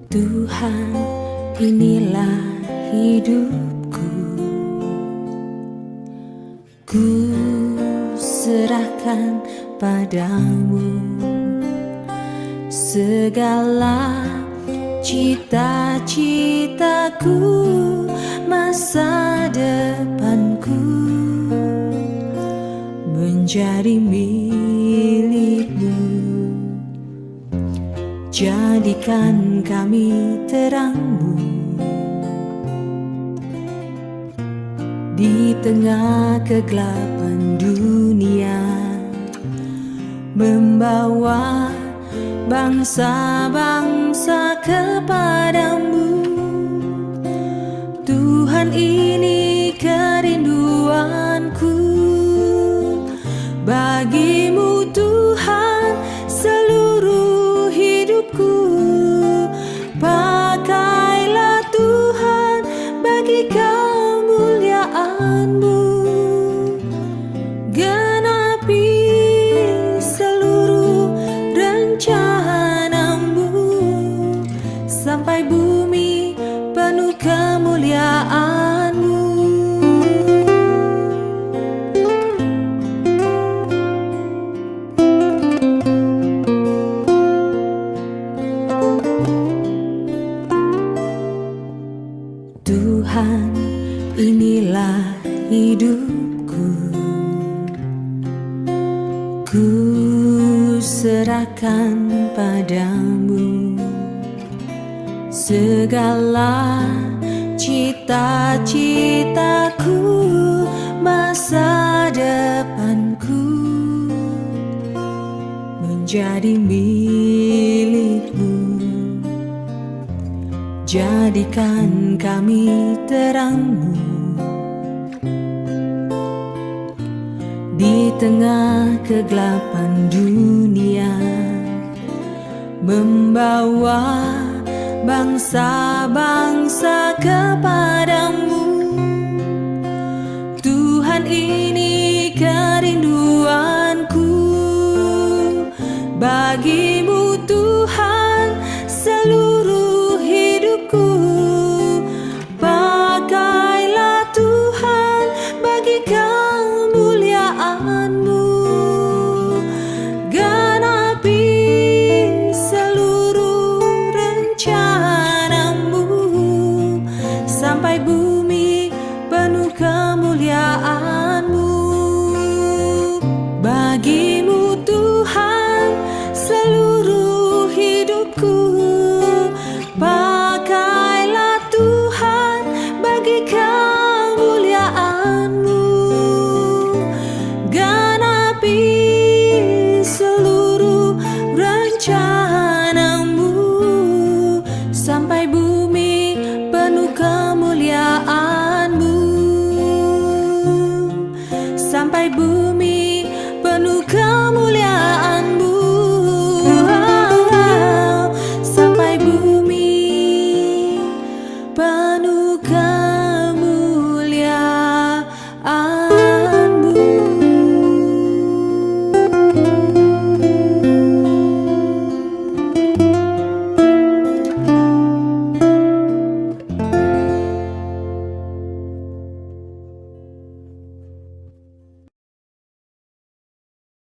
Tuhan, inilah hidupku. Ku serahkan padamu segala cita-citaku, masa depanku menjadi milikmu. Jadikan kami terangmu di tengah kegelapan dunia, membawa bangsa-bangsa kepadamu. Tuhan, ini kerinduanku bagimu Tuhan, seluruh hidupku. Pakailah Tuhan bagi kemuliaan-Mu, genapi seluruh rencana-Mu sampai bumi penuh kemuliaan-Mu. Tuhan, inilah hidupku. Ku serahkan padamu segala cita-citaku, masa depanku menjadi milikmu. Jadikan kami terangmu di tengah kegelapan dunia, membawa bangsa-bangsa kepadamu. Tuhan, ini kerinduanku bagimu Tuhan, seluruh hidupku. Pakailah Tuhan bagi kemuliaan-Mu, genapi seluruh rencana-Mu, sampai bumi penuh kemuliaan.